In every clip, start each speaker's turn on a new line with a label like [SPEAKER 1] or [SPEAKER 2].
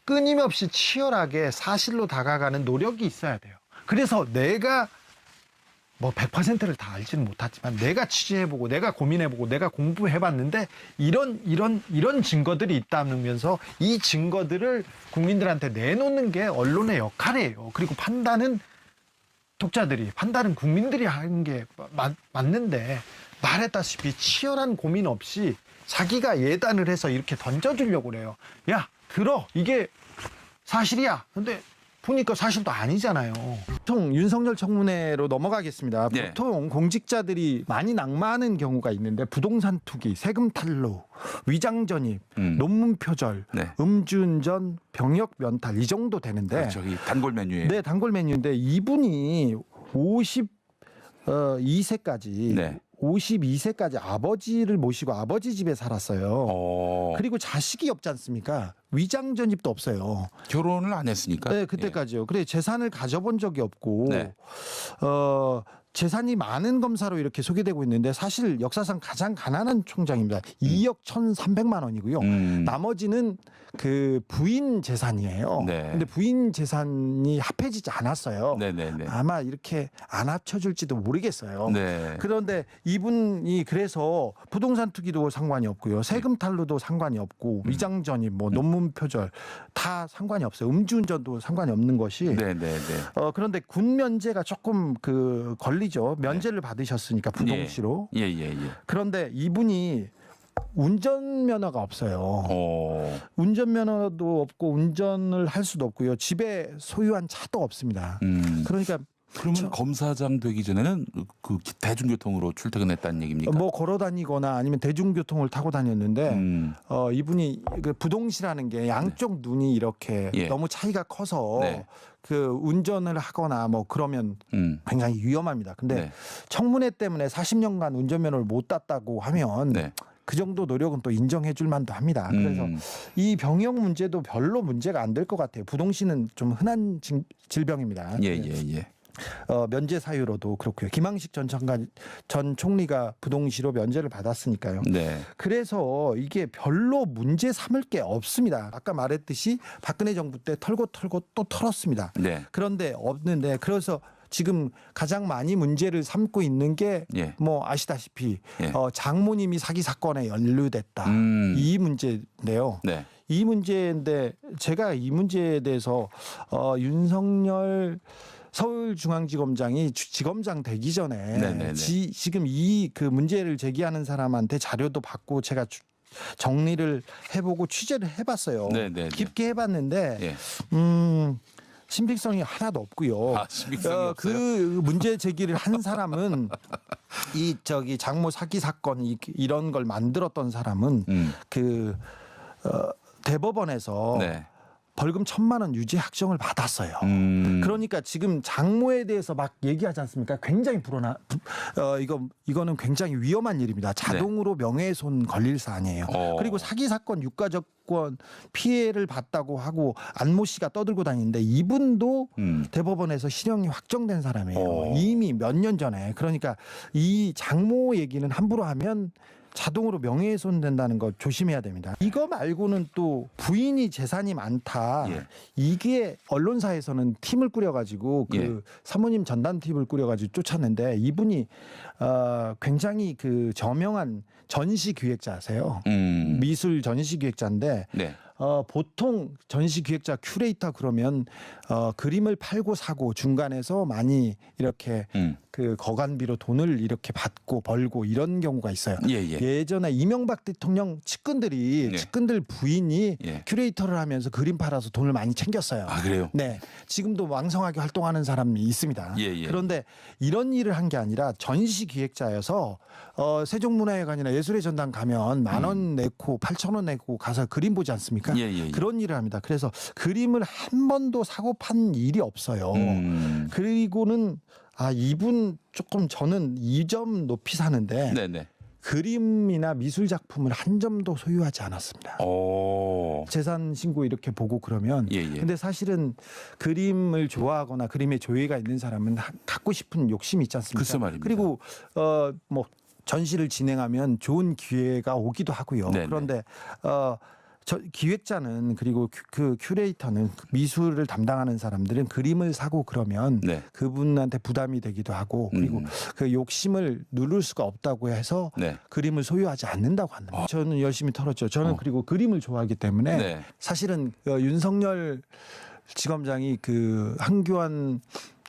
[SPEAKER 1] 끊임없이 치열하게 사실로 다가가는 노력이 있어야 돼요. 그래서 내가 뭐 100%를 다 알지는 못하지만 내가 취재해보고 내가 고민해보고 내가 공부해봤는데 이런 증거들이 있다면서 이 증거들을 국민들한테 내놓는 게 언론의 역할이에요. 그리고 판단은 판단은 국민들이 하는 게 맞는데, 말했다시피 치열한 고민 없이 자기가 예단을 해서 이렇게 던져주려고 그래요. 야, 들어, 이게 사실이야. 근데 보니까 사실도 아니잖아요. 보통 윤석열 청문회로 넘어가겠습니다.
[SPEAKER 2] 네.
[SPEAKER 1] 보통 공직자들이 많이 낙마하는 경우가 있는데, 부동산 투기, 세금 탈루, 위장 전입, 논문 표절,
[SPEAKER 2] 네.
[SPEAKER 1] 음주운전, 병역 면탈, 이 정도 되는데,
[SPEAKER 2] 저기 단골 메뉴에.
[SPEAKER 1] 네, 단골 메뉴인데 이분이 52세까지
[SPEAKER 2] 네.
[SPEAKER 1] 52세까지 아버지를 모시고 아버지 집에 살았어요. 그리고 자식이 없지 않습니까? 위장 전입도 없어요.
[SPEAKER 2] 결혼을 안 했으니까.
[SPEAKER 1] 네, 그때까지요. 그래, 재산을 가져본 적이 없고,
[SPEAKER 2] 네.
[SPEAKER 1] 재산이 많은 검사로 이렇게 소개되고 있는데, 사실 역사상 가장 가난한 총장입니다. 2억 1,300만 원이고요. 나머지는 그 부인 재산이에요.
[SPEAKER 2] 네.
[SPEAKER 1] 근데 부인 재산이 합해지지 않았어요.
[SPEAKER 2] 네네네.
[SPEAKER 1] 아마 이렇게 안 합쳐줄지도 모르겠어요.
[SPEAKER 2] 네.
[SPEAKER 1] 그런데 이분이 그래서 부동산 투기도 상관이 없고요, 세금 탈루도 상관이 없고, 위장 전입, 뭐 논문 표절 다 상관이 없어요. 음주운전도 상관이 없는 것이.
[SPEAKER 2] 네네네.
[SPEAKER 1] 그런데 군 면제가 조금 걸리죠. 면제를 받으셨으니까 부동시로.
[SPEAKER 2] 예예예.
[SPEAKER 1] 그런데 이분이 운전면허가 없어요. 운전면허도 없고 운전을 할 수도 없고요. 집에 소유한 차도 없습니다. 그러니까
[SPEAKER 2] 그러면 검사장 되기 전에는 그 대중교통으로 출퇴근했다는 얘기입니까?
[SPEAKER 1] 뭐 걸어 다니거나 아니면 대중교통을 타고 다녔는데, 이분이 그 부동시라는 게 양쪽 눈이 이렇게 너무 차이가 커서 그 운전을 하거나 뭐 그러면 굉장히 위험합니다. 근데 청문회 때문에 40년간 운전면허를 못 땄다고 하면 그 정도 노력은 또 인정해 줄 만도 합니다. 그래서 이 병역 문제도 별로 문제가 안 될 것 같아요. 부동시는 좀 흔한 질병입니다.
[SPEAKER 2] 예예예.
[SPEAKER 1] 면제 사유로도 그렇고요. 김항식 전 총리가 부동시로 면제를 받았으니까요.
[SPEAKER 2] 네.
[SPEAKER 1] 그래서 이게 별로 문제 삼을 게 없습니다. 아까 말했듯이 박근혜 정부 때 털고 또 털었습니다.
[SPEAKER 2] 네.
[SPEAKER 1] 그런데 없는데, 그래서 지금 가장 많이 문제를 삼고 있는 게 뭐 아시다시피 장모님이 사기 사건에 연루됐다. 이 문제인데요.
[SPEAKER 2] 네.
[SPEAKER 1] 이 문제인데 제가 이 문제에 대해서 윤석열 서울중앙지검장이 지검장 되기 전에 지금 이 그 문제를 제기하는 사람한테 자료도 받고 제가 정리를 해보고 취재를 해봤어요.
[SPEAKER 2] 네네네.
[SPEAKER 1] 깊게 해봤는데 신빙성이 하나도 없고요.
[SPEAKER 2] 신빙성이 없어요?
[SPEAKER 1] 그 문제 제기를 한 사람은 이 장모 사기 사건 이런 걸 만들었던 사람은 대법원에서 벌금 1,000만 원 유죄 확정을 받았어요. 그러니까 지금 장모에 대해서 막 얘기하지 않습니까? 굉장히 이거는 굉장히 위험한 일입니다. 자동으로 명예훼손 걸릴 사안이에요. 그리고 사기 사건 유가족권 피해를 봤다고 하고 안모 씨가 떠들고 다니는데, 이분도 대법원에서 실형이 확정된 사람이에요. 이미 몇 년 전에. 그러니까 이 장모 얘기는 함부로 하면 자동으로 명예훼손 된다는 거 조심해야 됩니다. 이거 말고는 또 부인이 재산이 많다. 이게 언론사에서는 팀을 꾸려가지고 사모님 전담팀을 꾸려가지고 쫓았는데, 이분이 굉장히 그 저명한 전시기획자세요. 미술 전시기획자인데 보통 전시기획자 큐레이터 그러면 그림을 팔고 사고 중간에서 많이 이렇게 그 거간비로 돈을 이렇게 받고 벌고 이런 경우가 있어요. 예전에 이명박 대통령 측근들 부인이 큐레이터를 하면서 그림 팔아서 돈을 많이 챙겼어요.
[SPEAKER 2] 아, 그래요?
[SPEAKER 1] 네. 지금도 왕성하게 활동하는 사람이 있습니다. 그런데 이런 일을 한 게 아니라 전시기획자여서 세종문화회관이나 예술의 전당 가면 10,000원 내고 8,000원 내고 가서 그림 보지 않습니까? 그런 일을 합니다. 그래서 그림을 한 번도 사고 판 일이 없어요. 그리고는 이분 조금 저는 2점 높이 사는데 그림이나 미술 작품을 한 점도 소유하지 않았습니다. 재산 신고 이렇게 보고 그러면 근데 사실은 그림을 좋아하거나 그림에 조예가 있는 사람은 갖고 싶은 욕심이 있지 않습니까?
[SPEAKER 2] 글쎄 말입니다.
[SPEAKER 1] 그리고 뭐 전시를 진행하면 좋은 기회가 오기도 하고요. 그런데 기획자는 그리고 그 큐레이터는 미술을 담당하는 사람들은 그림을 사고 그러면
[SPEAKER 2] 네.
[SPEAKER 1] 그분한테 부담이 되기도 하고 그리고 그 욕심을 누를 수가 없다고 해서
[SPEAKER 2] 네.
[SPEAKER 1] 그림을 소유하지 않는다고 합니다. 저는 열심히 털었죠. 저는 그리고 그림을 좋아하기 때문에
[SPEAKER 2] 네.
[SPEAKER 1] 사실은 윤석열 지검장이 그 한교안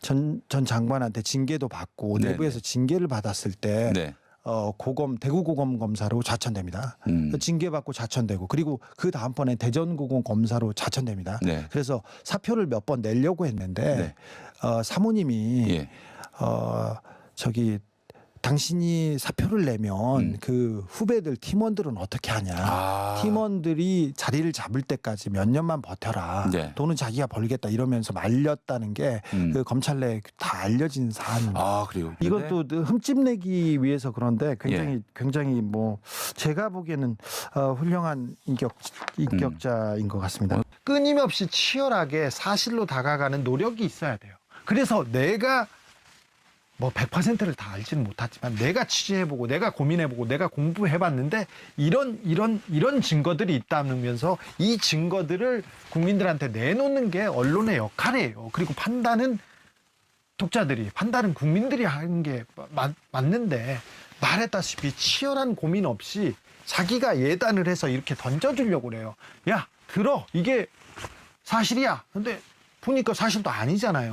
[SPEAKER 1] 전 장관한테 징계도 받고
[SPEAKER 2] 네,
[SPEAKER 1] 내부에서 징계를 받았을 때
[SPEAKER 2] 네.
[SPEAKER 1] 대구 고검 검사로 자천됩니다. 징계받고 자천되고 그리고 그 다음번에 대전고검 검사로 자천됩니다.
[SPEAKER 2] 네.
[SPEAKER 1] 그래서 사표를 몇 번 내려고 했는데
[SPEAKER 2] 네.
[SPEAKER 1] 사모님이
[SPEAKER 2] 예.
[SPEAKER 1] 당신이 사표를 내면 그 후배들 팀원들은 어떻게 하냐. 팀원들이 자리를 잡을 때까지 몇 년만 버텨라.
[SPEAKER 2] 네.
[SPEAKER 1] 돈은 자기가 벌겠다 이러면서 말렸다는 게 그 검찰 내에 다 알려진 사안입니다.
[SPEAKER 2] 아, 그래요.
[SPEAKER 1] 이것도 흠집 내기 위해서 그런데 굉장히 뭐 제가 보기에는 훌륭한 인격자인 것 같습니다. 끊임없이 치열하게 사실로 다가가는 노력이 있어야 돼요. 그래서 내가 뭐 100%를 다 알지는 못하지만 내가 취재해보고 내가 고민해보고 내가 공부해봤는데 이런 증거들이 있다면서 이 증거들을 국민들한테 내놓는 게 언론의 역할이에요. 그리고 판단은 판단은 국민들이 하는 게 맞는데 말했다시피 치열한 고민 없이 자기가 예단을 해서 이렇게 던져주려고 그래요. 야 들어 이게 사실이야. 근데 보니까 사실도 아니잖아요.